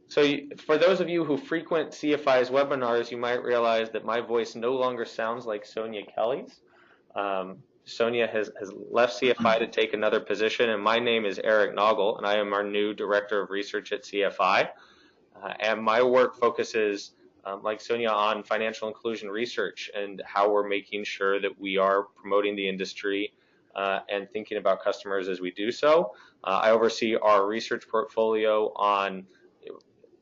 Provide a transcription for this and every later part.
For those of you who frequent CFI's webinars, you might realize that my voice no longer sounds like Sonia Kelly's. Sonia has left CFI to take another position, and my name is Eric Noggle, and I am our new Director of Research at CFI. And my work focuses, like Sonia, on financial inclusion research and how we're making sure that we are promoting the industry and thinking about customers as we do so. I oversee our research portfolio on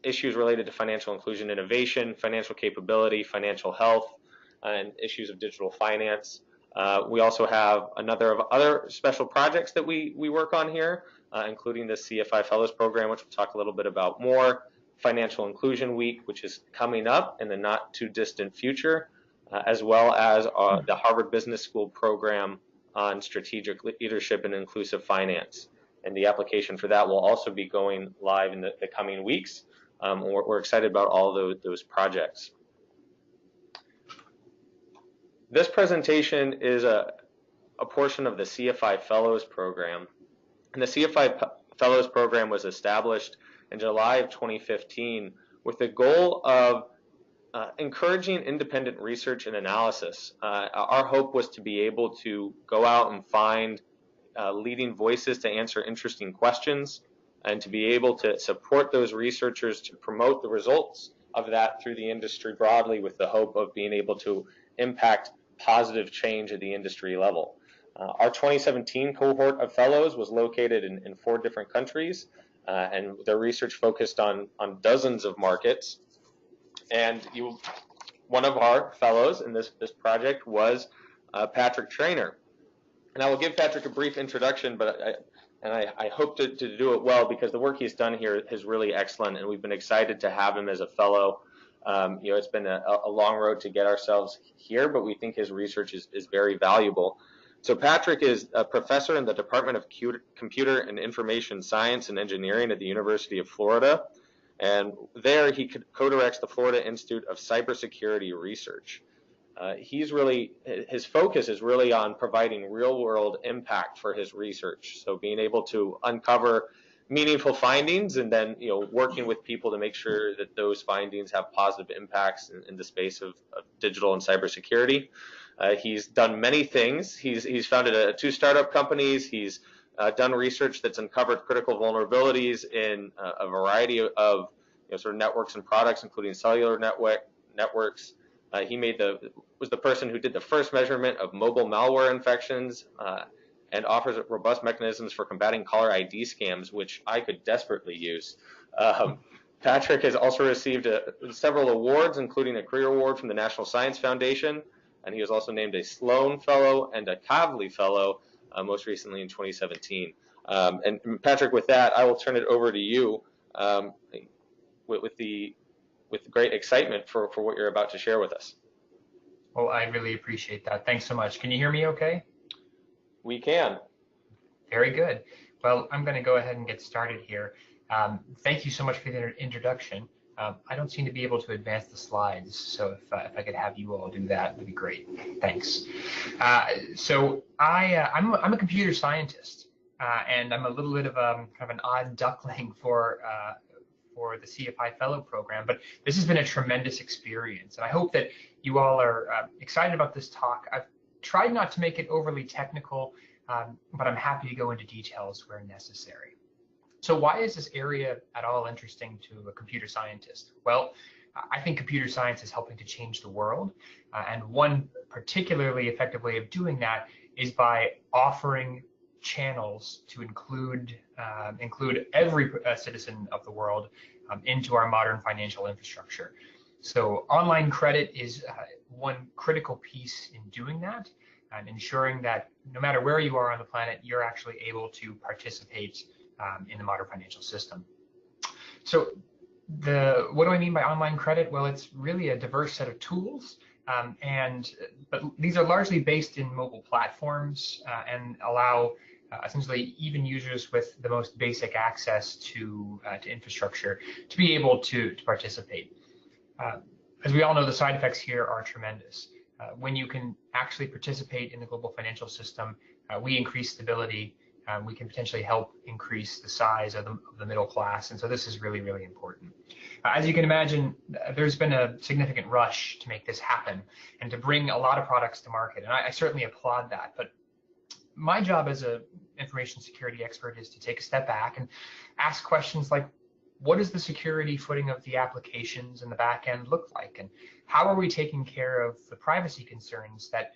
issues related to financial inclusion innovation, financial capability, financial health, and issues of digital finance. We also have a number of other special projects that we work on here, including the CFI Fellows Program, which we'll talk a little bit about more, Financial Inclusion Week, which is coming up in the not too distant future, as well as the Harvard Business School program on strategic leadership and inclusive finance. And the application for that will also be going live in the coming weeks. We're excited about all those projects. This presentation is a portion of the CFI Fellows Program. And the CFI Fellows Program was established in July of 2015 with the goal of encouraging independent research and analysis. Our hope was to be able to go out and find leading voices to answer interesting questions, and to be able to support those researchers to promote the results of that through the industry broadly, with the hope of being able to impact positive change at the industry level. Our 2017 cohort of fellows was located in 4 different countries, and their research focused on dozens of markets. And one of our fellows in this project was Patrick Traynor. And I will give Patrick a brief introduction, but I hope to do it well, because the work he's done here is really excellent, and we've been excited to have him as a fellow. It's been a long road to get ourselves here, but we think his research is very valuable. So Patrick is a professor in the Department of Computer and Information Science and Engineering at the University of Florida, and there he co-directs the Florida Institute of Cybersecurity Research. His focus is really on providing real-world impact for his research. So being able to uncover meaningful findings, and then working with people to make sure that those findings have positive impacts in the space of digital and cybersecurity. He's done many things. He's founded 2 startup companies. He's done research that's uncovered critical vulnerabilities in a variety of sort of networks and products, including cellular networks. He was the person who did the first measurement of mobile malware infections, and offers robust mechanisms for combating caller ID scams, which I could desperately use. Patrick has also received several awards, including a career award from the National Science Foundation, and he was also named a Sloan Fellow and a Kavli Fellow, most recently in 2017. And Patrick, with that, I will turn it over to you with great excitement for what you're about to share with us. Well, I really appreciate that. Thanks so much. Can you hear me okay? We can. Very good. Well, I'm going to go ahead and get started here. Thank you so much for the introduction. I don't seem to be able to advance the slides, so if I could have you all do that, would be great. Thanks. So I'm a computer scientist, and I'm a little bit of kind of an odd duckling for the CFI Fellow Program, but this has been a tremendous experience, and I hope that you all are excited about this talk. I've tried not to make it overly technical, but I'm happy to go into details where necessary. So why is this area at all interesting to a computer scientist? Well, I think computer science is helping to change the world, and one particularly effective way of doing that is by offering channels to include every citizen of the world into our modern financial infrastructure. So online credit is one critical piece in doing that, and ensuring that no matter where you are on the planet, you're actually able to participate in the modern financial system. So what do I mean by online credit? Well, it's really a diverse set of tools, but these are largely based in mobile platforms and allow essentially even users with the most basic access to infrastructure to be able to participate. As we all know, the side effects here are tremendous. When you can actually participate in the global financial system, we increase stability, we can potentially help increase the size of the middle class. And so this is really, really important. As you can imagine, there's been a significant rush to make this happen and to bring a lot of products to market. And I certainly applaud that. But my job as an information security expert is to take a step back and ask questions like, what does the security footing of the applications and the back end look like? And how are we taking care of the privacy concerns that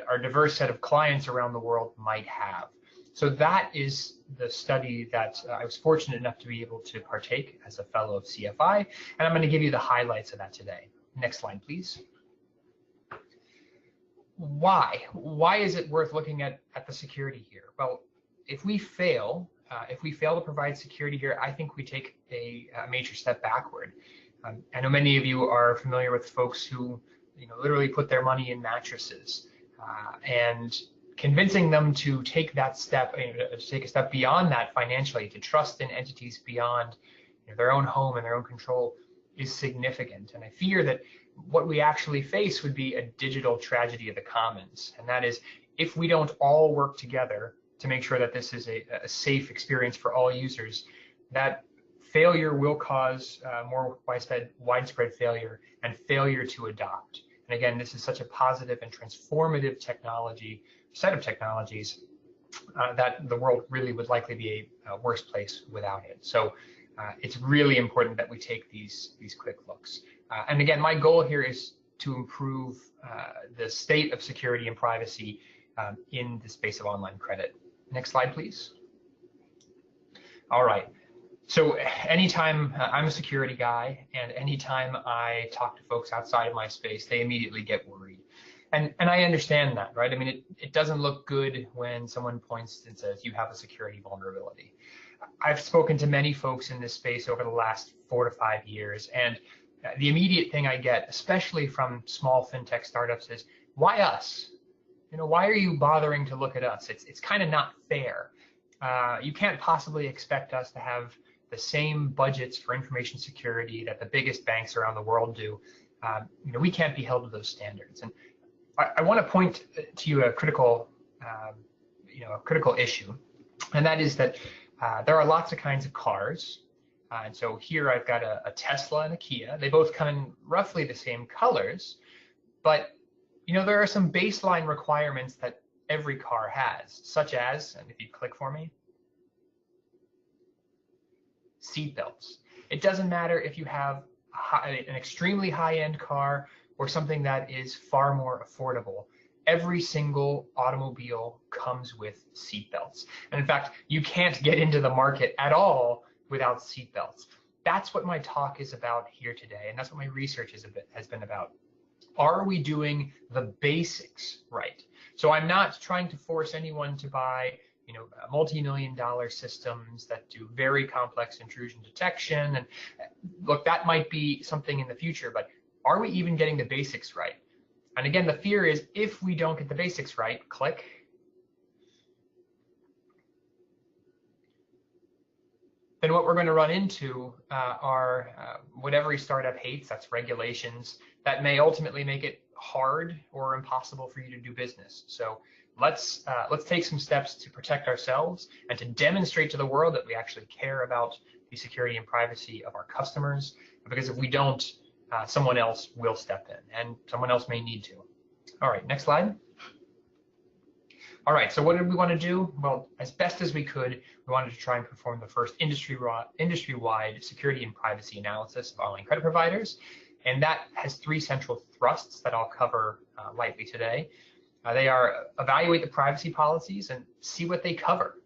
our diverse set of clients around the world might have? So that is the study that I was fortunate enough to be able to partake as a fellow of CFI, and I'm going to give you the highlights of that today. Next slide, please. Why? Why is it worth looking at the security here? Well, if we fail to provide security here, I think we take a major step backward. I know many of you are familiar with folks who, literally put their money in mattresses, and convincing them to take that step, to take a step beyond that financially, to trust in entities beyond their own home and their own control is significant. And I fear that what we actually face would be a digital tragedy of the commons. And that is, if we don't all work together to make sure that this is a safe experience for all users, that failure will cause more widespread failure and failure to adopt. And again, this is such a positive and transformative set of technologies that the world really would likely be a worse place without it. So it's really important that we take these quick looks. And again, my goal here is to improve the state of security and privacy in the space of online credit. Next slide, please. All right. So anytime I'm a security guy, and anytime I talk to folks outside of my space, they immediately get worried. And I understand that, right? I mean, it doesn't look good when someone points and says, you have a security vulnerability. I've spoken to many folks in this space over the last 4 to 5 years, and the immediate thing I get, especially from small fintech startups, is, why us? Why are you bothering to look at us? It's kind of not fair. You can't possibly expect us to have the same budgets for information security that the biggest banks around the world do. We can't be held to those standards. And I want to point to you a critical issue, and that is that there are lots of kinds of cars. And so here I've got a Tesla and a Kia. They both come in roughly the same colors, but there are some baseline requirements that every car has, such as, and if you click for me, seat belts. It doesn't matter if you have an extremely high-end car or something that is far more affordable. Every single automobile comes with seat belts. And in fact, you can't get into the market at all without seat belts. That's what my talk is about here today, and that's what my research has been about. Are we doing the basics right? So I'm not trying to force anyone to buy multi-million-dollar systems that do very complex intrusion detection. And look, that might be something in the future, but are we even getting the basics right? And again, the fear is, if we don't get the basics right, click, then what we're going to run into are what every startup hates, that's regulations that may ultimately make it hard or impossible for you to do business. So let's take some steps to protect ourselves and to demonstrate to the world that we actually care about the security and privacy of our customers, because if we don't, someone else will step in, and someone else may need to. All right, next slide. All right, so what did we want to do? Well, as best as we could, we wanted to try and perform the first industry-wide security and privacy analysis of online credit providers. And that has 3 central thrusts that I'll cover lightly today. They are evaluate the privacy policies and see what they cover.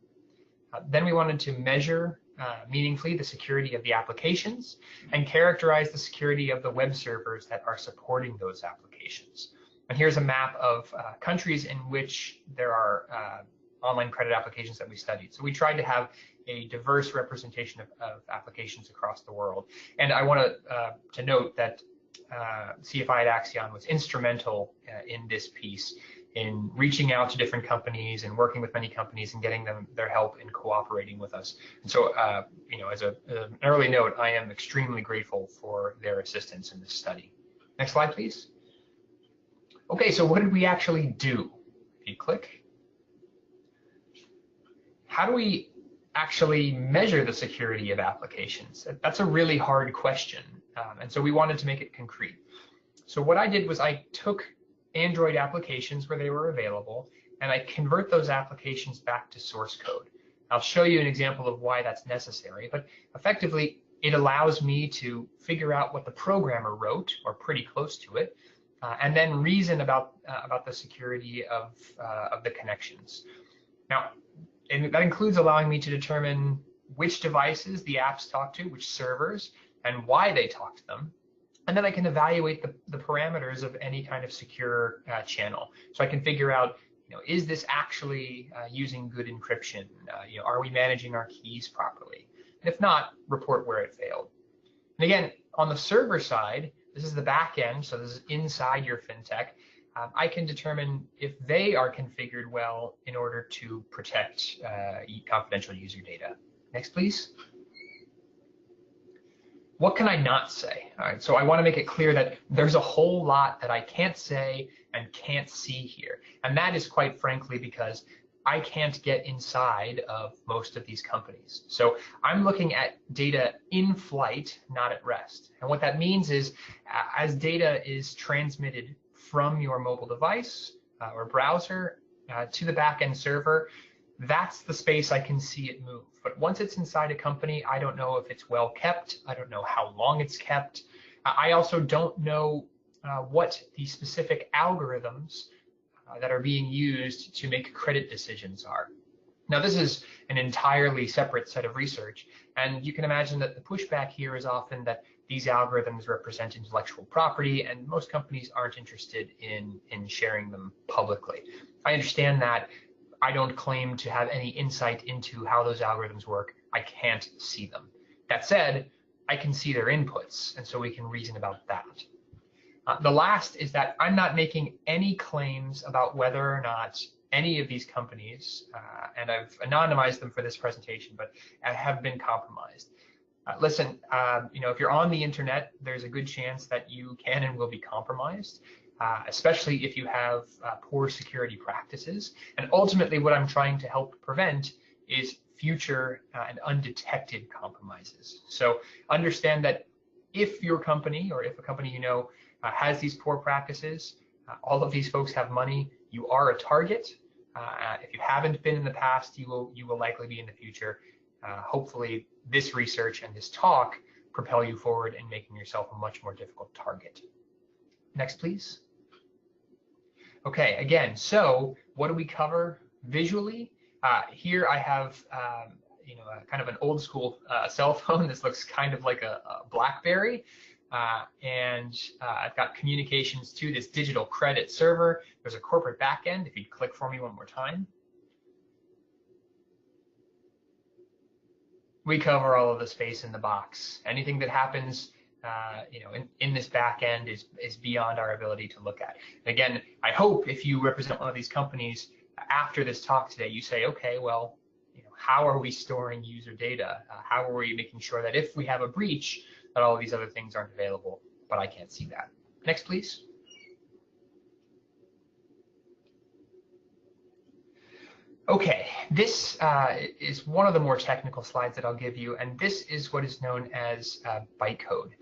Then we wanted to measure meaningfully the security of the applications and characterize the security of the web servers that are supporting those applications. And here's a map of countries in which there are online credit applications that we studied. So we tried to have a diverse representation of applications across the world. And I want to note that CFI at Axion was instrumental in this piece, in reaching out to different companies and working with many companies and getting them their help in cooperating with us. And so, as an early note, I am extremely grateful for their assistance in this study. Next slide, please. Okay, so what did we actually do? If you click. how do we actually measure the security of applications? That's a really hard question. And so we wanted to make it concrete. So what I did was I took Android applications where they were available, and I convert those applications back to source code. I'll show you an example of why that's necessary, but effectively it allows me to figure out what the programmer wrote, or pretty close to it, and then reason about the security of the connections. Now, and that includes allowing me to determine which devices the apps talk to, which servers, and why they talk to them. And then I can evaluate the parameters of any kind of secure channel. So I can figure out, is this actually using good encryption? Are we managing our keys properly? And if not, report where it failed. And again, on the server side, this is the back end, so this is inside your fintech. I can determine if they are configured well in order to protect confidential user data. Next, please. What can I not say? All right, so I want to make it clear that there's a whole lot that I can't say and can't see here. And that is quite frankly because I can't get inside of most of these companies. So I'm looking at data in flight, not at rest. And what that means is as data is transmitted from your mobile device or browser to the backend server, that's the space I can see it move. But once it's inside a company, I don't know if it's well kept. I don't know how long it's kept. I also don't know what the specific algorithms that are being used to make credit decisions are. Now, this is an entirely separate set of research, and you can imagine that the pushback here is often that these algorithms represent intellectual property, and most companies aren't interested in sharing them publicly. I understand that. I don't claim to have any insight into how those algorithms work. I can't see them. That said, I can see their inputs, and so we can reason about that. The last is that I'm not making any claims about whether or not any of these companies, and I've anonymized them for this presentation, but have been compromised. Listen, if you're on the internet, there's a good chance that you can and will be compromised, especially if you have poor security practices. And ultimately, what I'm trying to help prevent is future and undetected compromises. So understand that if your company, or if a company has these poor practices, all of these folks have money, you are a target. If you haven't been in the past, you will likely be in the future. Hopefully this research and this talk propel you forward in making yourself a much more difficult target. Next, please. Okay, again, so what do we cover visually? Here I have kind of an old school cell phone. This looks kind of like a BlackBerry. And I've got communications to this digital credit server. There's a corporate backend. If you'd click for me one more time. We cover all of the space in the box. Anything that happens in this backend is beyond our ability to look at. And again, I hope if you represent one of these companies after this talk today, you say, okay, well, how are we storing user data? How are we making sure that if we have a breach, that all of these other things aren't available? But I can't see that. Next, please. Okay, this is one of the more technical slides that I'll give you, and this is what is known as bytecode.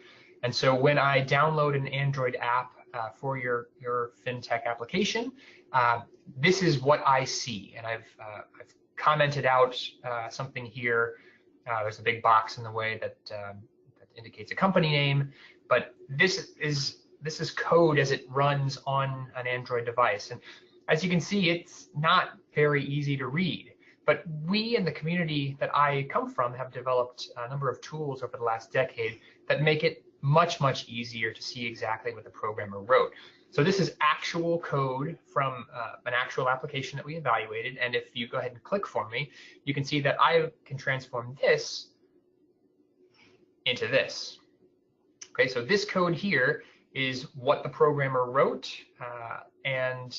And so when I download an Android app for your fintech application, this is what I see. And I've commented out something here. There's a big box in the way that indicates a company name, but this is code as it runs on an Android device. And as you can see, it's not very easy to read, but we in the community that I come from have developed a number of tools over the last decade that make it much, much easier to see exactly what the programmer wrote. So this is actual code from an actual application that we evaluated, and if you go ahead and click for me, you can see that I can transform this into this. Okay, so this code here is what the programmer wrote, and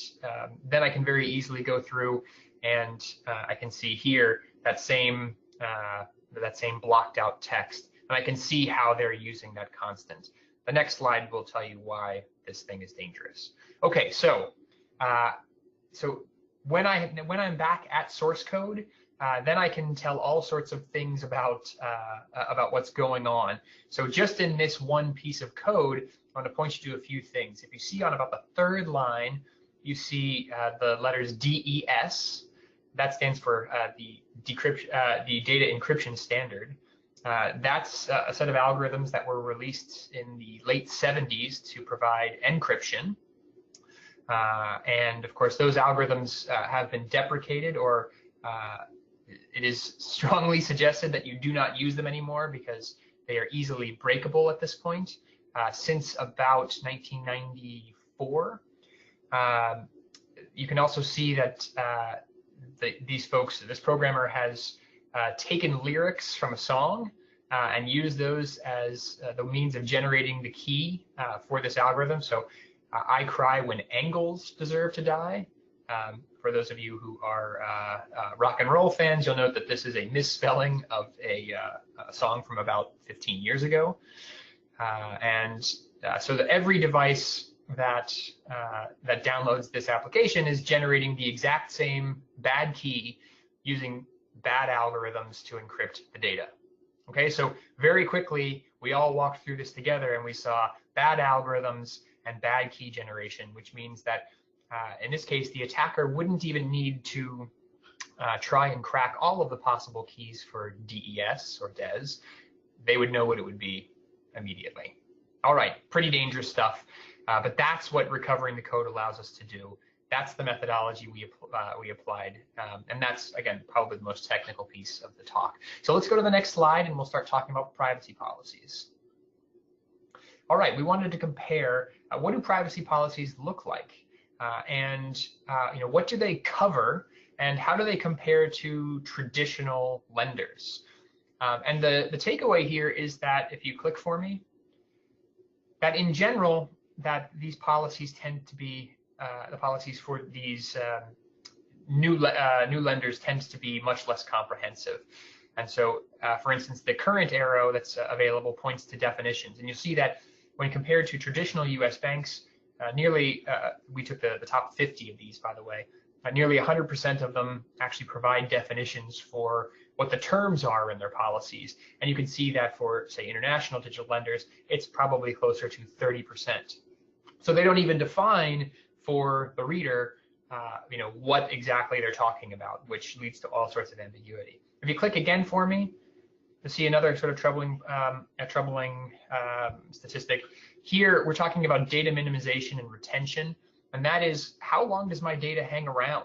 then I can very easily go through and I can see here that same blocked out text, and I can see how they're using that constant. The next slide will tell you why this thing is dangerous. Okay, so when I'm back at source code, then I can tell all sorts of things about what's going on. So just in this one piece of code, I want to point you to a few things. If you see on about the third line, you see the letters DES. That stands for the data encryption standard. That's a set of algorithms that were released in the late 70s to provide encryption. And of course, those algorithms have been deprecated, or it is strongly suggested that you do not use them anymore because they are easily breakable at this point. Since about 1994, you can also see that this programmer has taken lyrics from a song and used those as the means of generating the key for this algorithm. So I cry when angles deserve to die. For those of you who are rock and roll fans, you'll note that this is a misspelling of a song from about 15 years ago. So that every device that downloads this application is generating the exact same bad key using bad algorithms to encrypt the data. Okay, so very quickly we all walked through this together and we saw bad algorithms and bad key generation, which means that in this case the attacker wouldn't even need to try and crack all of the possible keys for DES or DES. They would know what it would be immediately. All right, pretty dangerous stuff, but that's what recovering the code allows us to do. That's the methodology we applied, and that's, again, probably the most technical piece of the talk. So let's go to the next slide, and we'll start talking about privacy policies. All right, we wanted to compare what do privacy policies look like, and what do they cover, and how do they compare to traditional lenders? And the takeaway here is that if you click for me, that in general, that these policies tend to be the policies for these new lenders tends to be much less comprehensive. And so, for instance, the current arrow that's available points to definitions. And you'll see that when compared to traditional US banks, we took the top 50 of these, by the way, nearly 100% of them actually provide definitions for what the terms are in their policies. And you can see that for, say, international digital lenders, it's probably closer to 30%. So they don't even define for the reader, what exactly they're talking about, which leads to all sorts of ambiguity. If you click again for me, you'll see another sort of troubling statistic. Here, we're talking about data minimization and retention, and that is how long does my data hang around?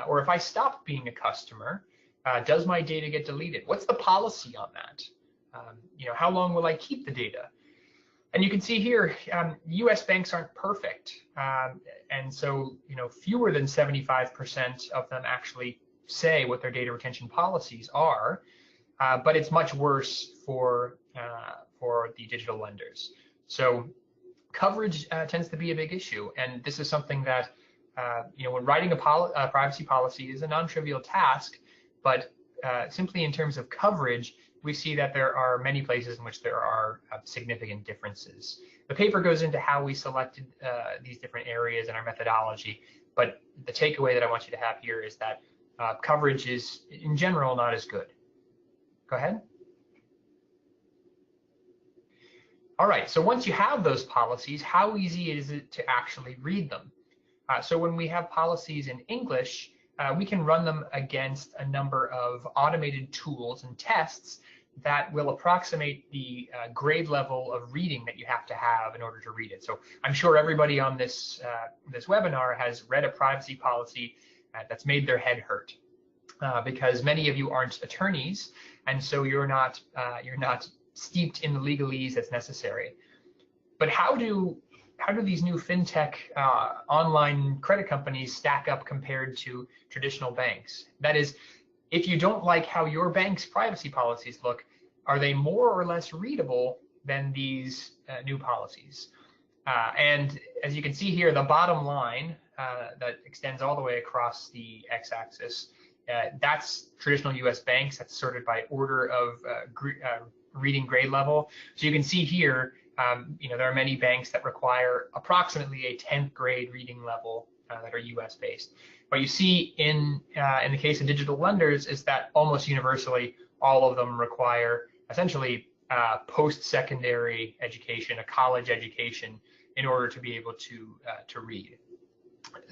Or if I stop being a customer, does my data get deleted? What's the policy on that? How long will I keep the data? And you can see here, U.S. banks aren't perfect, and so fewer than 75% of them actually say what their data retention policies are, but it's much worse for the digital lenders. So coverage tends to be a big issue, and this is something that when writing a privacy policy is a non-trivial task, but simply in terms of coverage, we see that there are many places in which there are significant differences. The paper goes into how we selected these different areas in our methodology, but the takeaway that I want you to have here is that coverage is, in general, not as good. Go ahead. All right, so once you have those policies, how easy is it to actually read them? So when we have policies in English, we can run them against a number of automated tools and tests that will approximate the grade level of reading that you have to have in order to read it. So I'm sure everybody on this webinar has read a privacy policy that's made their head hurt because many of you aren't attorneys, and so you're not steeped in the legalese that's necessary. But how do these new fintech online credit companies stack up compared to traditional banks? That is, if you don't like how your bank's privacy policies look, are they more or less readable than these new policies? And as you can see here, the bottom line that extends all the way across the x-axis, that's traditional US banks. That's sorted by order of reading grade level. So you can see here, there are many banks that require approximately a 10th grade reading level that are US based. What you see in the case of digital lenders is that almost universally, all of them require essentially post-secondary education, a college education, in order to be able to read.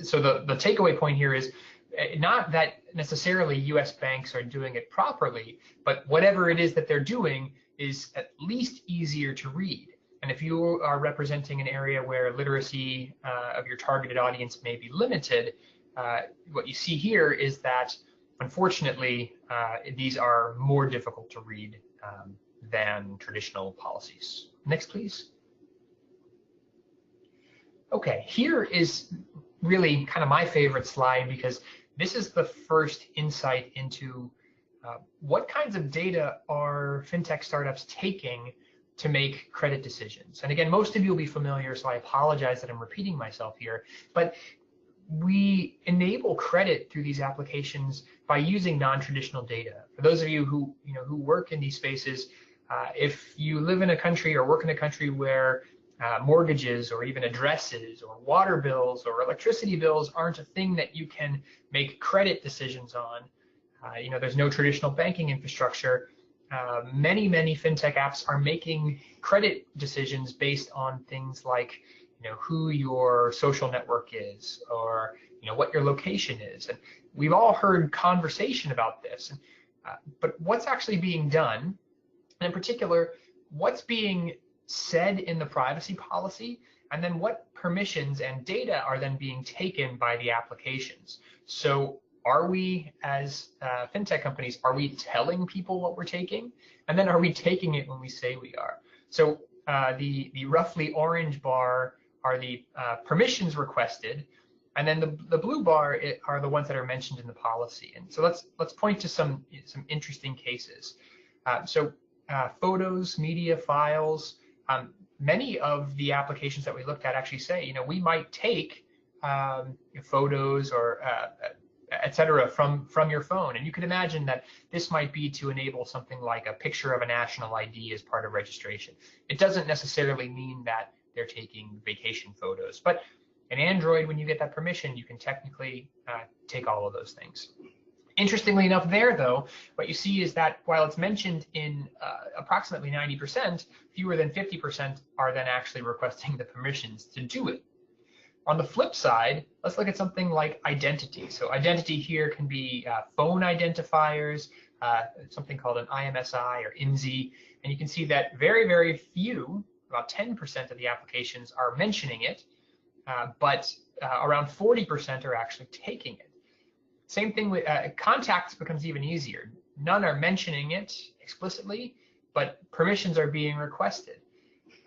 So the takeaway point here is not that necessarily U.S. banks are doing it properly, but whatever it is that they're doing is at least easier to read. And if you are representing an area where literacy of your targeted audience may be limited, what you see here is that, unfortunately, these are more difficult to read than traditional policies. Next, please. Okay, here is really kind of my favorite slide, because this is the first insight into what kinds of data are fintech startups taking to make credit decisions. And again, most of you will be familiar, so I apologize that I'm repeating myself here, but we enable credit through these applications by using non-traditional data. For those of you who work in these spaces, if you live in a country or work in a country where mortgages or even addresses or water bills or electricity bills aren't a thing that you can make credit decisions on, there's no traditional banking infrastructure. Many fintech apps are making credit decisions based on things like, who your social network is, or what your location is. And we've all heard conversation about this, but what's actually being done, and in particular, what's being said in the privacy policy, and then what permissions and data are then being taken by the applications. So are we, as fintech companies, are we telling people what we're taking? And then are we taking it when we say we are? So the roughly orange bar are the permissions requested, and then the blue bar are the ones that are mentioned in the policy. And so let's point to some interesting cases. Photos, media, files. Many of the applications that we looked at actually say, we might take photos or et cetera from your phone. And you can imagine that this might be to enable something like a picture of a national ID as part of registration. It doesn't necessarily mean that they're taking vacation photos. But in Android, when you get that permission, you can technically take all of those things. Interestingly enough there, though, what you see is that while it's mentioned in approximately 90%, fewer than 50% are then actually requesting the permissions to do it. On the flip side, let's look at something like identity. So identity here can be phone identifiers, something called an IMSI or IMSI, and you can see that very few, about 10% of the applications are mentioning it, but around 40% are actually taking it. Same thing with contacts becomes even easier. None are mentioning it explicitly, but permissions are being requested.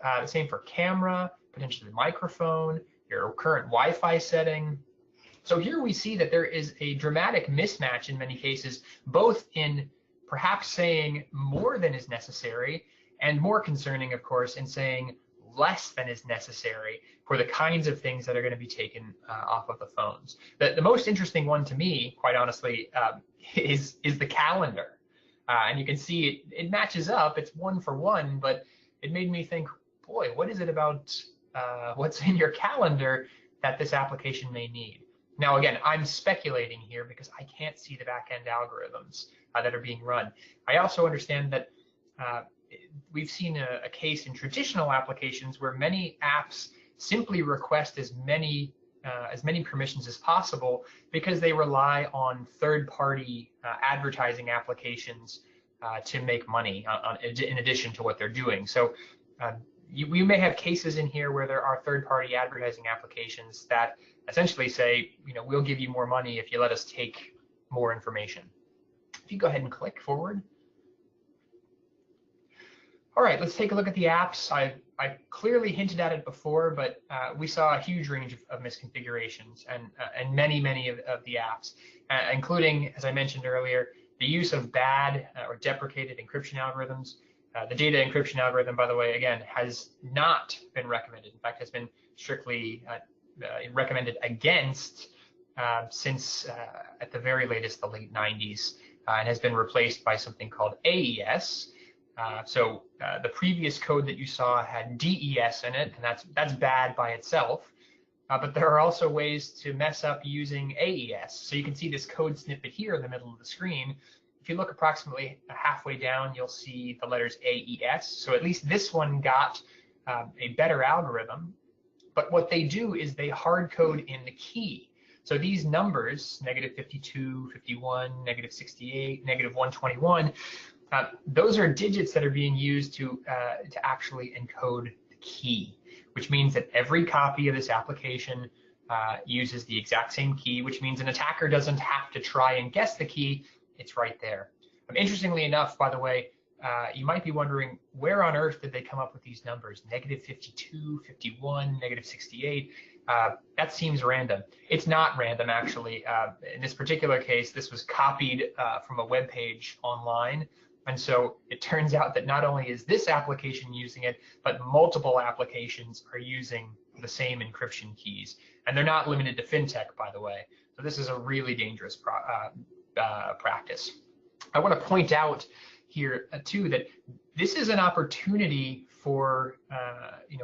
The same for camera, potentially microphone, your current Wi-Fi setting. So here we see that there is a dramatic mismatch in many cases, both in perhaps saying more than is necessary, and more concerning, of course, in saying less than is necessary for the kinds of things that are going to be taken off of the phones. The most interesting one to me, quite honestly, is the calendar. And you can see it matches up. It's 1 for 1, but it made me think, boy, what is it about what's in your calendar that this application may need? Now, again, I'm speculating here because I can't see the back-end algorithms that are being run. I also understand that we've seen a case in traditional applications where many apps simply request as many permissions as possible because they rely on third-party advertising applications to make money in addition to what they're doing. So you may have cases in here where there are third-party advertising applications that essentially say, we'll give you more money if you let us take more information. If you go ahead and click forward. All right, let's take a look at the apps. I clearly hinted at it before, but we saw a huge range of misconfigurations and many of the apps, including, as I mentioned earlier, the use of bad or deprecated encryption algorithms. The data encryption algorithm, by the way, again, has not been recommended. In fact, has been strictly recommended against since at the very latest, the late 90s, and has been replaced by something called AES. The previous code that you saw had DES in it, and that's bad by itself. but there are also ways to mess up using AES. So you can see this code snippet here in the middle of the screen. If you look approximately halfway down, you'll see the letters AES. So at least this one got a better algorithm. But what they do is they hard code in the key. So these numbers, -52, 51, -68, -121, those are digits that are being used to actually encode the key, which means that every copy of this application uses the exact same key, which means an attacker doesn't have to try and guess the key. It's right there. Interestingly enough, by the way, you might be wondering, where on earth did they come up with these numbers? -52, 51, -68. That seems random. It's not random, actually. In this particular case, this was copied from a web page online. And so it turns out that not only is this application using it, but multiple applications are using the same encryption keys. And they're not limited to fintech, by the way. So this is a really dangerous practice. I want to point out here too that this is an opportunity for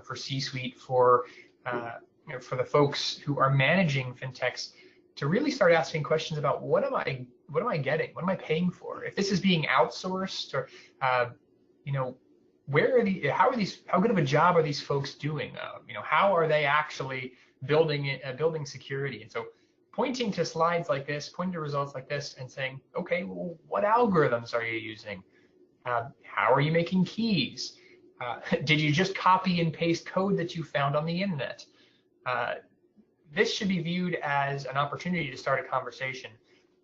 for C-suite, for the folks who are managing fintechs to really start asking questions about what am I getting? What am I paying for? If this is being outsourced, or how good of a job are these folks doing? How are they actually building security? And so pointing to slides like this, pointing to results like this, and saying, okay, well, what algorithms are you using? How are you making keys? Did you just copy and paste code that you found on the internet? This should be viewed as an opportunity to start a conversation.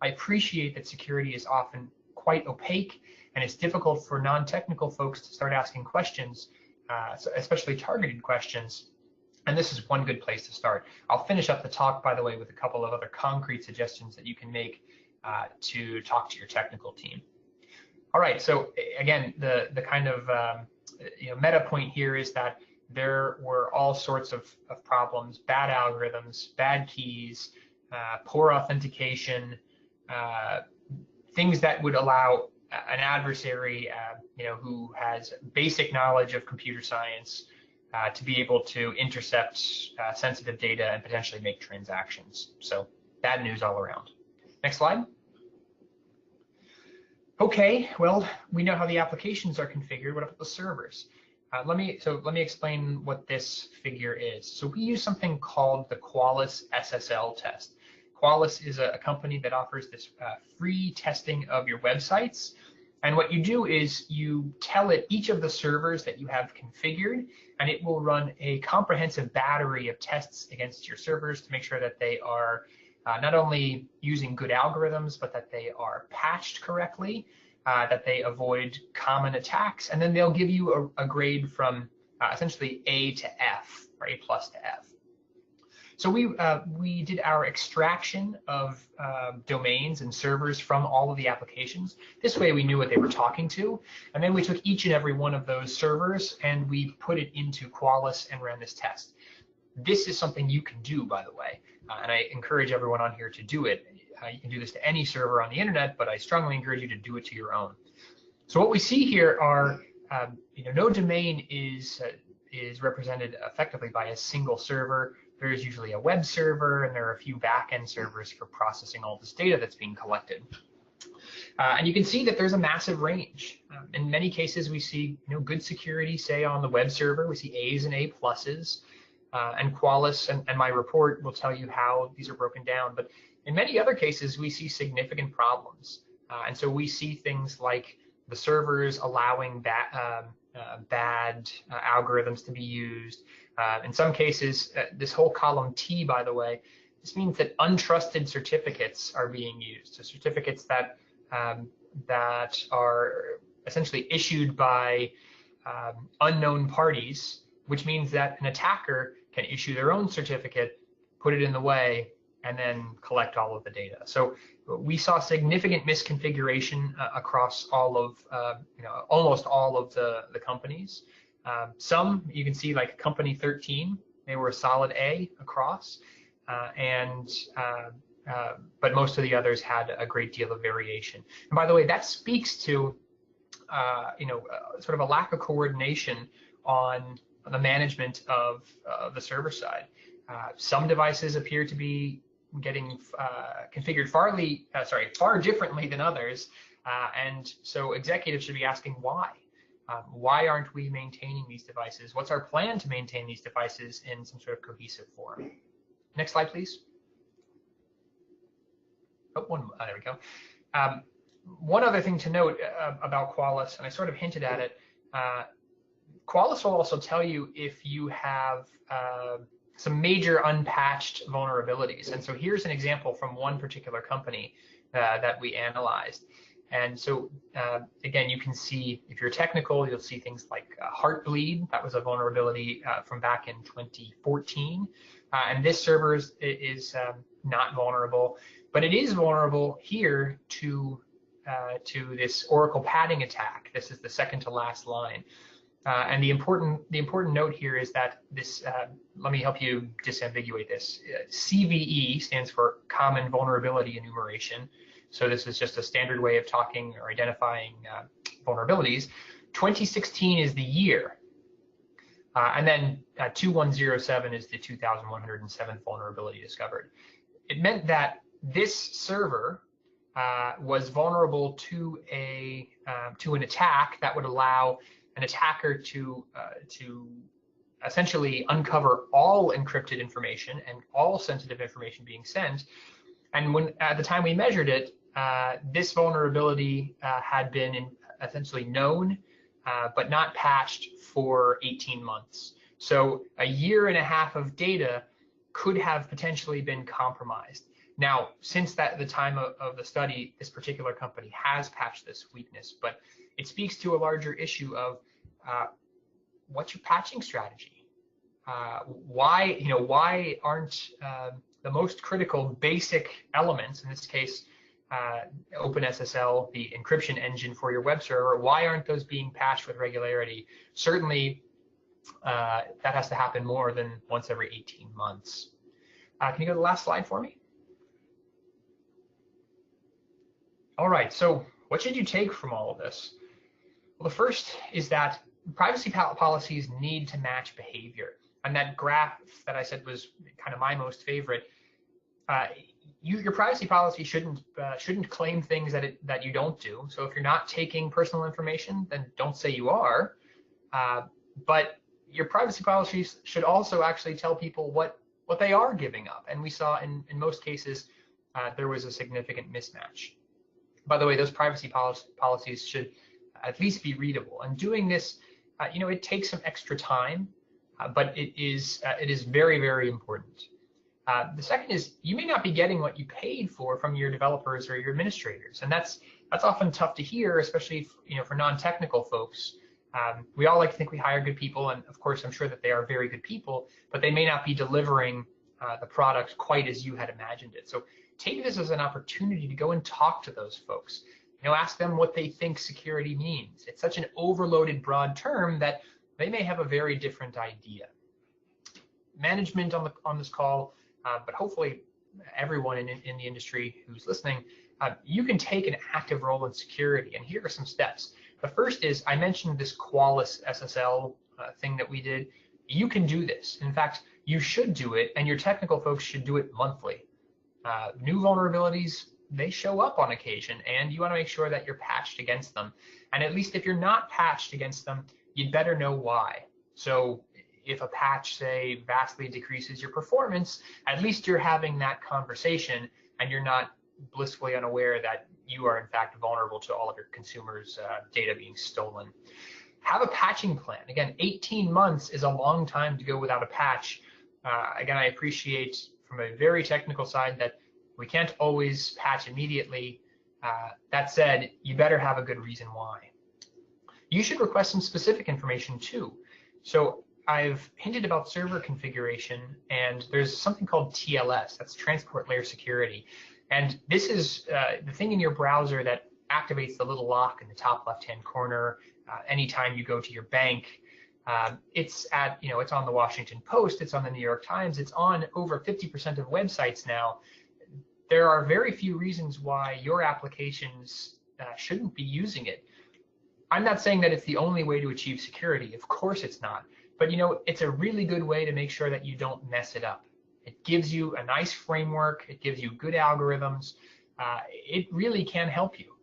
I appreciate that security is often quite opaque, and it's difficult for non-technical folks to start asking questions, especially targeted questions. And this is one good place to start. I'll finish up the talk, by the way, with a couple of other concrete suggestions that you can make to talk to your technical team. All right, so again, the kind of meta point here is that there were all sorts of problems: bad algorithms, bad keys, poor authentication, things that would allow an adversary, who has basic knowledge of computer science, to be able to intercept sensitive data and potentially make transactions. So bad news all around. Next slide. Okay, well, we know how the applications are configured. What about the servers? Let me explain what this figure is. So we use something called the Qualys SSL test. Qualys is a company that offers this free testing of your websites. And what you do is you tell it each of the servers that you have configured, and it will run a comprehensive battery of tests against your servers to make sure that they are not only using good algorithms, but that they are patched correctly, that they avoid common attacks, and then they'll give you a grade from essentially A to F, or A+ to F. So we did our extraction of domains and servers from all of the applications. This way we knew what they were talking to. And then we took each and every one of those servers and we put it into Qualys and ran this test. This is something you can do, by the way, and I encourage everyone on here to do it. You can do this to any server on the internet, but I strongly encourage you to do it to your own. So what we see here are, no domain is represented effectively by a single server. There is usually a web server, and there are a few back-end servers for processing all this data that's being collected. And you can see that there's a massive range. In many cases, we see good security, say on the web server. We see A's and A+. And Qualys and my report will tell you how these are broken down. But in many other cases, we see significant problems. And so we see things like the servers allowing bad algorithms to be used. In some cases, this whole column T, by the way, this means that untrusted certificates are being used. So certificates that are essentially issued by unknown parties, which means that an attacker can issue their own certificate, put it in the way, and then collect all of the data. So we saw significant misconfiguration across all of, almost all of the companies. Some you can see, like company 13, they were a solid A across, but most of the others had a great deal of variation. And by the way, that speaks to, sort of a lack of coordination on the management of the server side. Some devices appear to be getting configured far differently than others, and so executives should be asking why. Why aren't we maintaining these devices? What's our plan to maintain these devices in some sort of cohesive form? Next slide, please. Oh, there we go. One other thing to note about Qualys, and I sort of hinted at it, Qualys will also tell you if you have some major unpatched vulnerabilities. And so here's an example from one particular company that we analyzed. And so again, you can see, if you're technical, you'll see things like Heartbleed. That was a vulnerability from back in 2014. And this server is not vulnerable, but it is vulnerable here to this Oracle padding attack. This is the second to last line. And the important note here is that this, let me help you disambiguate this. CVE stands for Common Vulnerability Enumeration. So this is just a standard way of talking or identifying vulnerabilities. 2016 is the year. And then 2107 is the 2107th vulnerability discovered. It meant that this server was vulnerable to an attack that would allow an attacker to essentially uncover all encrypted information and all sensitive information being sent. And when at the time we measured it, this vulnerability had been essentially known, but not patched for 18 months. So a year and a half of data could have potentially been compromised. Now, since the time of the study, this particular company has patched this weakness, but it speaks to a larger issue of what's your patching strategy? Why aren't the most critical basic elements, in this case, OpenSSL, the encryption engine for your web server, why aren't those being patched with regularity? Certainly, that has to happen more than once every 18 months. Can you go to the last slide for me? All right, so what should you take from all of this? Well, the first is that privacy policies need to match behavior. And that graph that I said was kind of my most favorite. Your privacy policy shouldn't claim things that you don't do. So if you're not taking personal information, then don't say you are. But your privacy policies should also actually tell people what they are giving up. And we saw in most cases there was a significant mismatch. By the way, those privacy policies should at least be readable. And doing this, it takes some extra time, but it is very, very important. The second is you may not be getting what you paid for from your developers or your administrators, and that's often tough to hear, especially for non-technical folks. We all like to think we hire good people, and of course I'm sure that they are very good people, but they may not be delivering the product quite as you had imagined it. So take this as an opportunity to go and talk to those folks. Ask them what they think security means. It's such an overloaded broad term that they may have a very different idea. Management on this call, but hopefully everyone in the industry who's listening, you can take an active role in security. And here are some steps. The first is, I mentioned this Qualys SSL thing that we did. You can do this. In fact, you should do it, and your technical folks should do it monthly. New vulnerabilities, they show up on occasion, and you want to make sure that you're patched against them. And at least if you're not patched against them, you'd better know why. So if a patch, say, vastly decreases your performance, at least you're having that conversation and you're not blissfully unaware that you are in fact vulnerable to all of your consumers' data being stolen. Have a patching plan. Again, 18 months is a long time to go without a patch. Again, I appreciate from a very technical side that we can't always patch immediately. That said, you better have a good reason why. You should request some specific information too. So I've hinted about server configuration, and there's something called TLS, that's Transport Layer Security. And this is the thing in your browser that activates the little lock in the top left-hand corner anytime you go to your bank. It's on the Washington Post, it's on the New York Times, it's on over 50% of websites now. There are very few reasons why your applications shouldn't be using it. I'm not saying that it's the only way to achieve security. Of course it's not. But it's a really good way to make sure that you don't mess it up. It gives you a nice framework. It gives you good algorithms. It really can help you.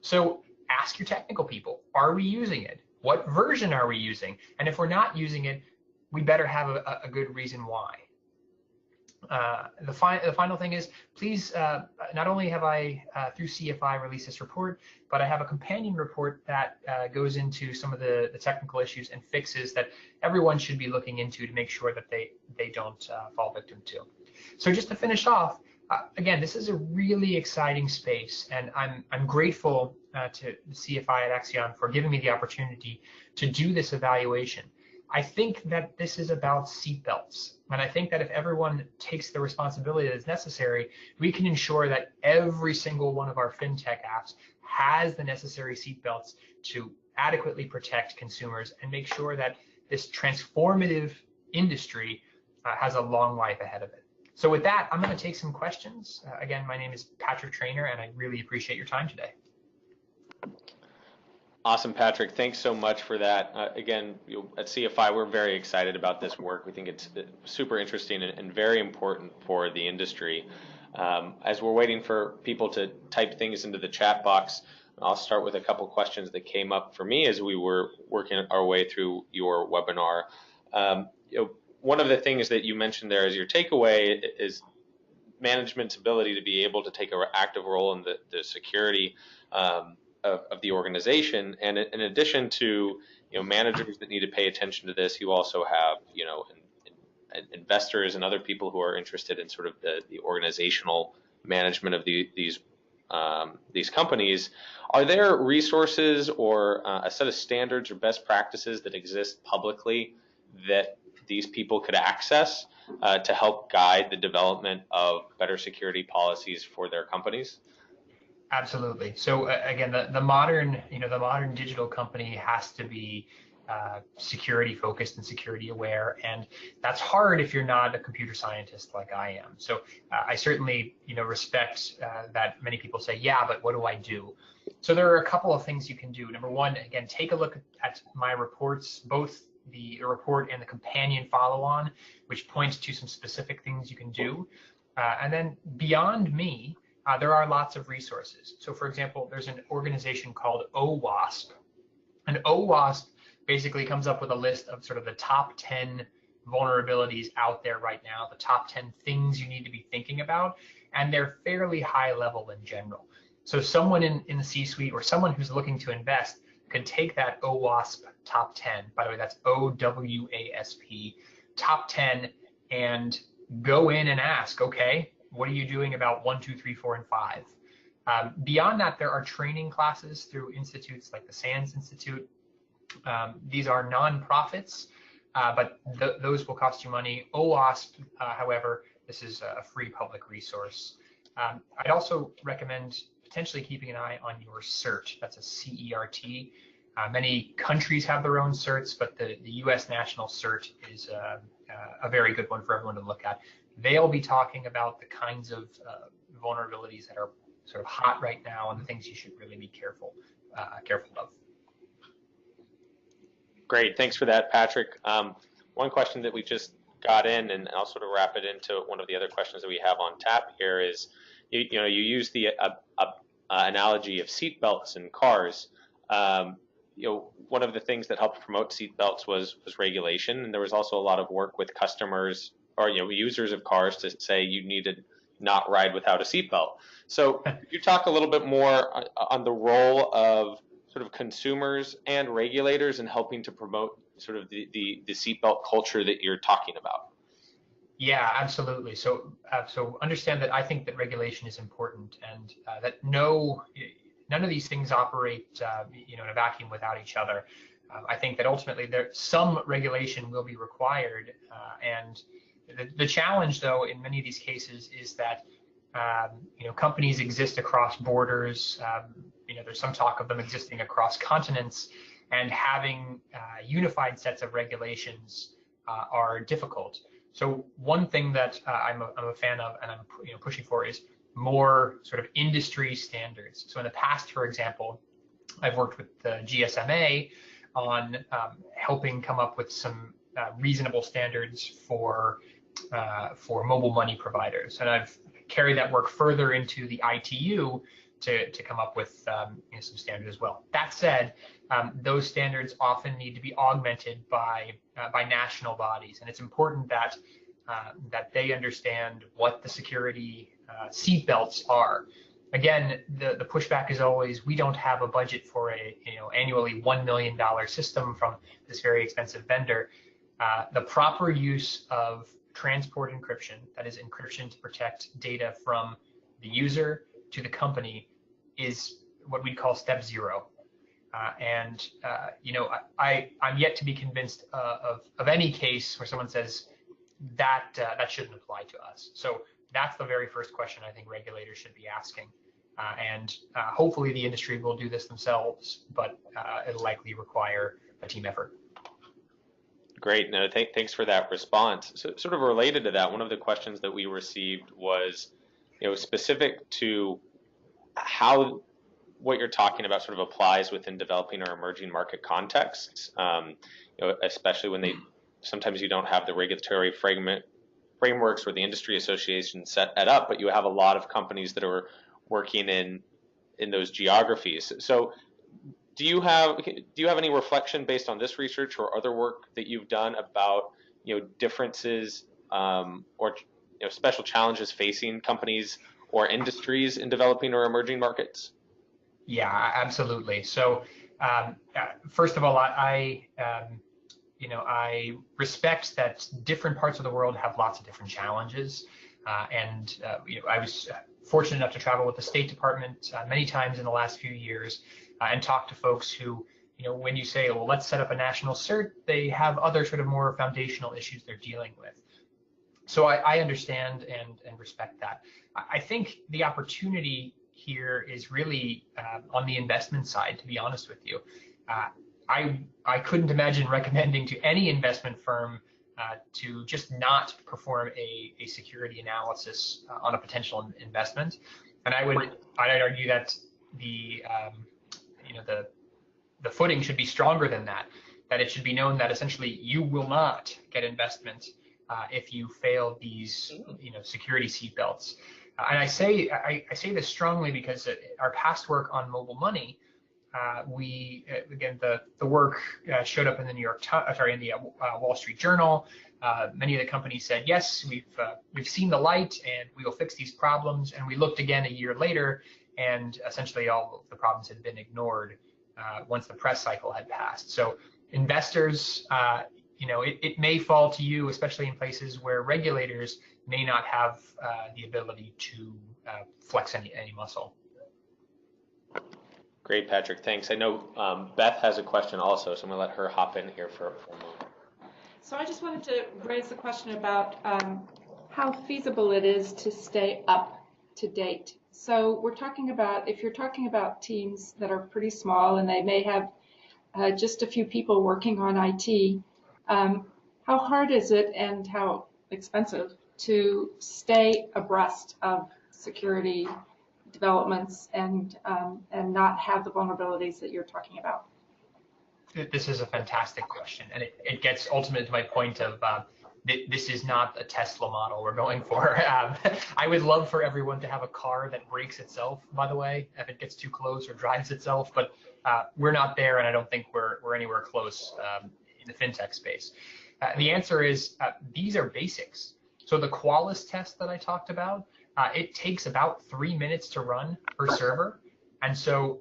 So ask your technical people, are we using it? What version are we using? And if we're not using it, we better have a good reason why. The final thing is, please, not only have I, through CFI, released this report, but I have a companion report that goes into some of the technical issues and fixes that everyone should be looking into to make sure that they don't fall victim to. So just to finish off, again, this is a really exciting space, and I'm grateful to the CFI at Axion for giving me the opportunity to do this evaluation. I think that this is about seatbelts, and I think that if everyone takes the responsibility that is necessary, we can ensure that every single one of our fintech apps has the necessary seatbelts to adequately protect consumers and make sure that this transformative industry has a long life ahead of it. So with that, I'm going to take some questions. Again, my name is Patrick Traynor, and I really appreciate your time today. Awesome, Patrick. Thanks so much for that. Again, at CFI, we're very excited about this work. We think it's super interesting and very important for the industry. As we're waiting for people to type things into the chat box, I'll start with a couple questions that came up for me as we were working our way through your webinar. One of the things that you mentioned there as your takeaway is management's ability to be able to take an active role in the security of the organization, and in addition to managers that need to pay attention to this, you also have investors and other people who are interested in sort of the organizational management of these companies. Are there resources or a set of standards or best practices that exist publicly that these people could access to help guide the development of better security policies for their companies? Absolutely. So again, the modern digital company has to be security focused and security aware, and that's hard if you're not a computer scientist like I am. So I certainly respect that many people say, yeah, but what do I do? So there are a couple of things you can do. Number one, again, take a look at my reports, both the report and the companion follow-on, which points to some specific things you can do. And then beyond me, there are lots of resources. So for example, there's an organization called OWASP. And OWASP basically comes up with a list of sort of the top 10 vulnerabilities out there right now, the top 10 things you need to be thinking about, and they're fairly high level in general. So someone in the C-suite or someone who's looking to invest could take that OWASP top 10, by the way, that's OWASP, top 10, and go in and ask, okay, what are you doing about 1, 2, 3, 4, and 5? Beyond that, there are training classes through institutes like the SANS Institute. These are nonprofits, but those will cost you money. OWASP, however, this is a free public resource. I'd also recommend potentially keeping an eye on your CERT. That's a CERT. Many countries have their own certs, but the U.S. national cert is a very good one for everyone to look at. They'll be talking about the kinds of vulnerabilities that are sort of hot right now and the things you should really be careful of. Great, thanks for that, Patrick. One question that we just got in, and I'll sort of wrap it into one of the other questions that we have on tap here, is you use the analogy of seatbelts in cars. One of the things that helped promote seatbelts was regulation, and there was also a lot of work with customers or users of cars to say you need to not ride without a seatbelt. So could you talk a little bit more on the role of sort of consumers and regulators in helping to promote sort of the seatbelt culture that you're talking about? Yeah, absolutely. So understand that I think that regulation is important, and that none of these things operate in a vacuum without each other. I think that ultimately some regulation will be required, and the challenge, though, in many of these cases is that companies exist across borders. There's some talk of them existing across continents, and having unified sets of regulations are difficult. So one thing that I'm a fan of, and I'm pushing for, is more sort of industry standards. So in the past, for example, I've worked with the GSMA on helping come up with some reasonable standards for for mobile money providers, and I've carried that work further into the ITU to come up with some standards as well. That said, those standards often need to be augmented by national bodies, and it's important that that they understand what the security seatbelts are. Again, the pushback is always, we don't have a budget for a annually $1 million system from this very expensive vendor. The proper use of transport encryption, that is encryption to protect data from the user to the company, is what we call step zero. I'm yet to be convinced of any case where someone says that shouldn't apply to us. So that's the very first question I think regulators should be asking. Hopefully the industry will do this themselves, but it'll likely require a team effort. Great. No, thanks for that response. So, sort of related to that, one of the questions that we received was, specific to how what you're talking about sort of applies within developing or emerging market contexts, especially when sometimes you don't have the regulatory frameworks or the industry association set up, but you have a lot of companies that are working in those geographies. So do you have any reflection based on this research or other work that you've done about differences or special challenges facing companies or industries in developing or emerging markets? Yeah, absolutely. So first of all, I respect that different parts of the world have lots of different challenges. I was fortunate enough to travel with the State Department many times in the last few years and talk to folks who, when you say, well, let's set up a national cert, they have other sort of more foundational issues they're dealing with. So I understand and respect that. I think the opportunity here is really on the investment side, to be honest with you. I couldn't imagine recommending to any investment firm to just not perform a security analysis on a potential investment, and I'd argue that the footing should be stronger than that. That it should be known that essentially you will not get investment if you fail these security seatbelts. And I say this strongly because our past work on mobile money, the work showed up in the Wall Street Journal. Many of the companies said, yes, we've seen the light and we will fix these problems. And we looked again a year later, and essentially all of the problems had been ignored once the press cycle had passed. So investors, it may fall to you, especially in places where regulators may not have the ability to flex any muscle. Great, Patrick. Thanks. I know Beth has a question also, so I'm going to let her hop in here for a moment. So I just wanted to raise the question about how feasible it is to stay up to date. So we're talking about, if you're talking about teams that are pretty small and they may have just a few people working on IT, how hard is it and how expensive to stay abreast of security developments and not have the vulnerabilities that you're talking about? This is a fantastic question, and it gets ultimately to my point of this is not a Tesla model we're going for. I would love for everyone to have a car that brakes itself, by the way, if it gets too close or drives itself, but we're not there, and I don't think we're anywhere close in the fintech space. The answer is these are basics. So the Qualys test that I talked about, it takes about 3 minutes to run per server, and so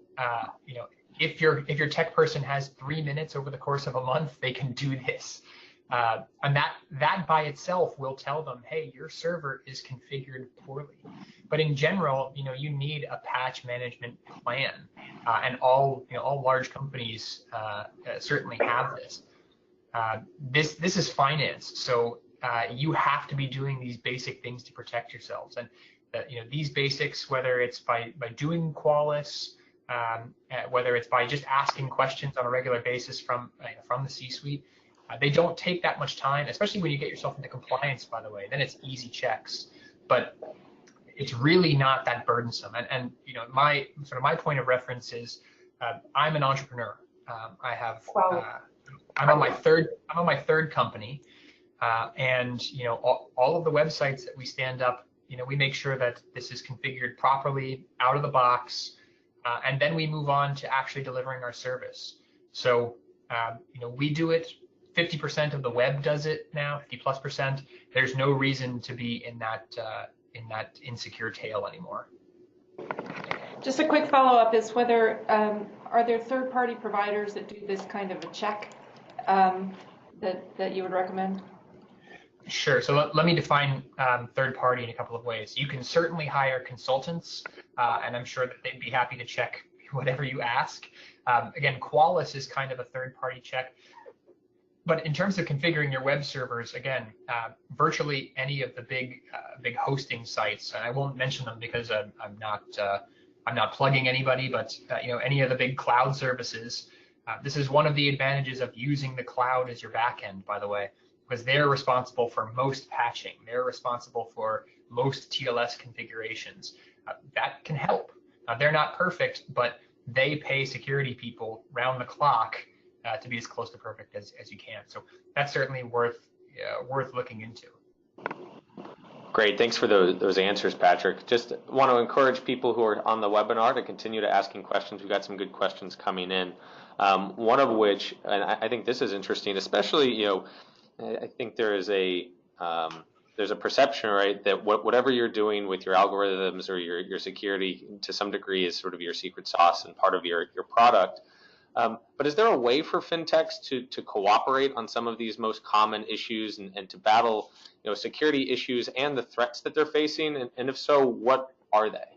if your tech person has 3 minutes over the course of a month, they can do this, and that by itself will tell them, hey, your server is configured poorly. But in general, you need a patch management plan, and all large companies certainly have this. This is finance, so you have to be doing these basic things to protect yourselves, and these basics, whether it's by doing Qualys, whether it's by just asking questions on a regular basis from the C-suite, they don't take that much time, especially when you get yourself into compliance, by the way. Then it's easy checks, but it's really not that burdensome. And my point of reference is I'm an entrepreneur. I'm on my third company. And all of the websites that we stand up, we make sure that this is configured properly out of the box, and then we move on to actually delivering our service. So we do it. 50% of the web does it now, 50+%. There's no reason to be in that insecure tail anymore. Just a quick follow-up is whether are there third-party providers that do this kind of a check that you would recommend? Sure. So let me define third party in a couple of ways. You can certainly hire consultants, and I'm sure that they'd be happy to check whatever you ask. Again, Qualys is kind of a third party check. But in terms of configuring your web servers, again, virtually any of the big hosting sites, and I won't mention them because I'm not plugging anybody, but any of the big cloud services. This is one of the advantages of using the cloud as your backend, by the way, because they're responsible for most patching. They're responsible for most TLS configurations. That can help. They're not perfect, but they pay security people round the clock to be as close to perfect as you can. So that's certainly worth looking into. Great, thanks for those answers, Patrick. Just want to encourage people who are on the webinar to continue to asking questions. We've got some good questions coming in. One of which, and I think this is interesting, especially, I think there's a perception, right, that whatever you're doing with your algorithms or your security to some degree is sort of your secret sauce and part of your product. But is there a way for fintechs to cooperate on some of these most common issues and to battle security issues and the threats that they're facing? And if so, what are they?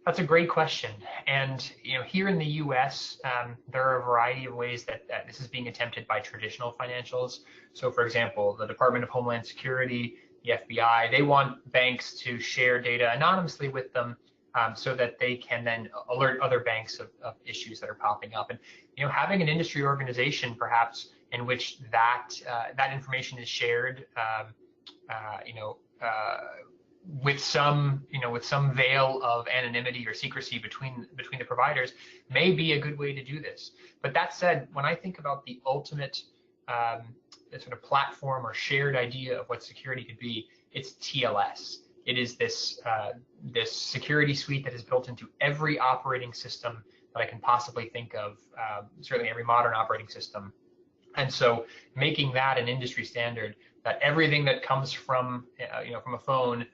That's a great question. And here in the U.S., there are a variety of ways that this is being attempted by traditional financials. So, for example, the Department of Homeland Security, the FBI, they want banks to share data anonymously with them so that they can then alert other banks of issues that are popping up. And having an industry organization, perhaps, in which that information is shared, with some veil of anonymity or secrecy between the providers may be a good way to do this. But that said, when I think about the ultimate sort of platform or shared idea of what security could be, it's TLS. It is this security suite that is built into every operating system that I can possibly think of, certainly every modern operating system. And so making that an industry standard, that everything that comes from from a phone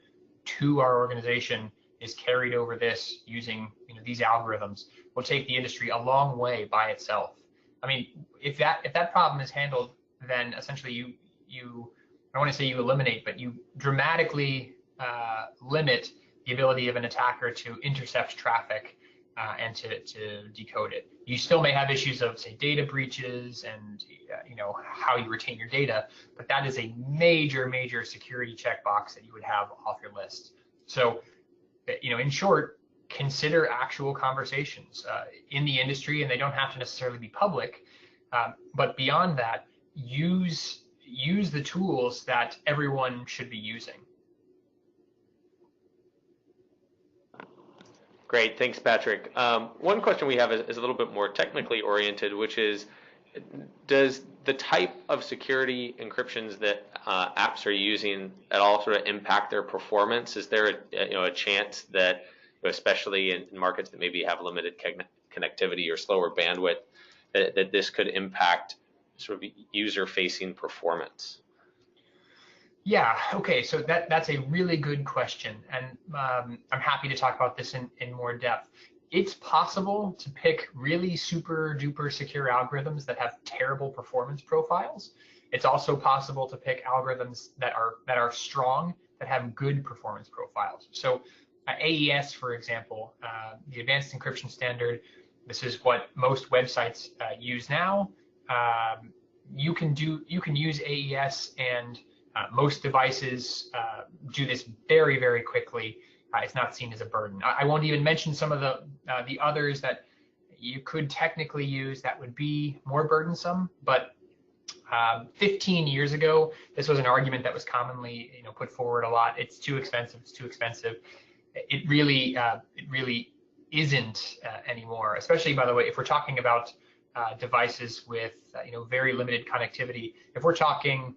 to our organization is carried over this using these algorithms, will take the industry a long way by itself. I mean, if that problem is handled, then essentially you I don't want to say you eliminate, but you dramatically limit the ability of an attacker to intercept traffic and to decode it. You still may have issues of, say, data breaches and how you retain your data, but that is a major security checkbox that you would have off your list. So, in short, consider actual conversations in the industry, and they don't have to necessarily be public. But beyond that, use the tools that everyone should be using. Great, thanks, Patrick. One question we have is a little bit more technically oriented, which is, does the type of security encryptions that apps are using at all sort of impact their performance? Is there a chance that, especially in markets that maybe have limited connectivity or slower bandwidth, that this could impact sort of user-facing performance? Yeah, okay, so that's a really good question, and I'm happy to talk about this in more depth. It's possible to pick really super duper secure algorithms that have terrible performance profiles. It's also possible to pick algorithms that are strong, that have good performance profiles. So AES, for example, the Advanced Encryption Standard, this is what most websites use now. You can use AES, and most devices do this very quickly. It's not seen as a burden. I won't even mention some of the others that you could technically use that would be more burdensome. But 15 years ago, this was an argument that was commonly put forward a lot. It's too expensive. It's too expensive. It really isn't anymore. Especially, by the way, if we're talking about devices with very limited connectivity. If we're talking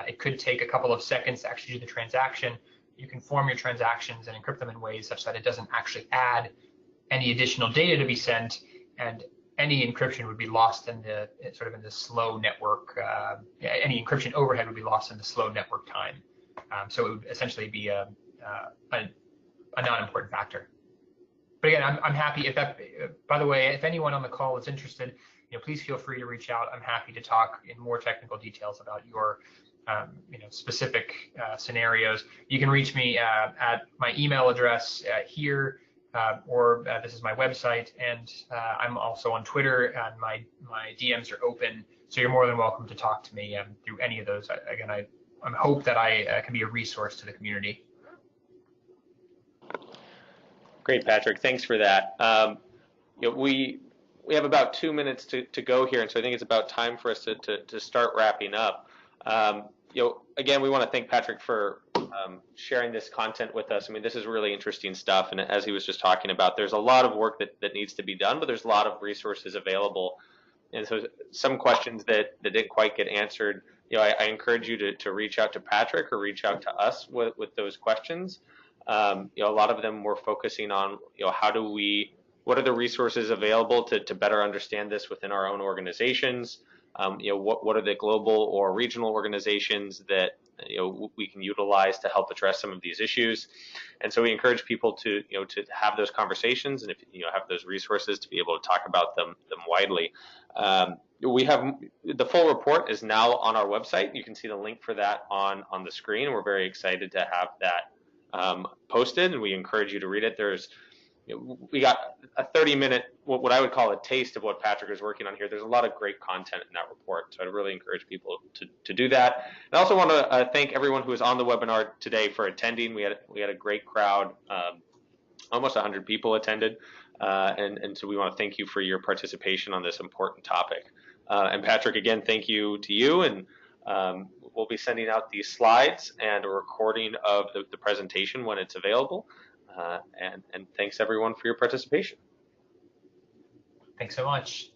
it could take a couple of seconds to actually do the transaction. You can form your transactions and encrypt them in ways such that it doesn't actually add any additional data to be sent, and any encryption would be lost in the slow network. Any encryption overhead would be lost in the slow network time. So it would essentially be a non-important factor. But again, I'm happy if that. By the way, if anyone on the call is interested, please feel free to reach out. I'm happy to talk in more technical details about your specific scenarios. You can reach me at my email address here. Or this is my website, and I'm also on Twitter, and my DMs are open, so you're more than welcome to talk to me through any of those. Again, I hope that I can be a resource to the community. Great, Patrick. Thanks for that. We have about 2 minutes to go here, and so I think it's about time for us to start wrapping up. Again, we want to thank Patrick for sharing this content with us. I mean, this is really interesting stuff, and as he was just talking about, there's a lot of work that needs to be done, but there's a lot of resources available. And so some questions that didn't quite get answered, I encourage you to reach out to Patrick or reach out to us with those questions. A lot of them were focusing on, what are the resources available to better understand this within our own organizations? What are the global or regional organizations that we can utilize to help address some of these issues? And so we encourage people to have those conversations, and if have those resources to be able to talk about them widely. We have the full report is now on our website. You can see the link for that on the screen. We're very excited to have that posted, and we encourage you to read it. We got a 30-minute, what I would call a taste of what Patrick is working on here. There's a lot of great content in that report, so I'd really encourage people to do that. And I also want to thank everyone who was on the webinar today for attending. We had a great crowd. Almost 100 people attended, and so we want to thank you for your participation on this important topic. And Patrick, again, thank you to you, and we'll be sending out these slides and a recording of the presentation when it's available. And thanks everyone for your participation. Thanks so much.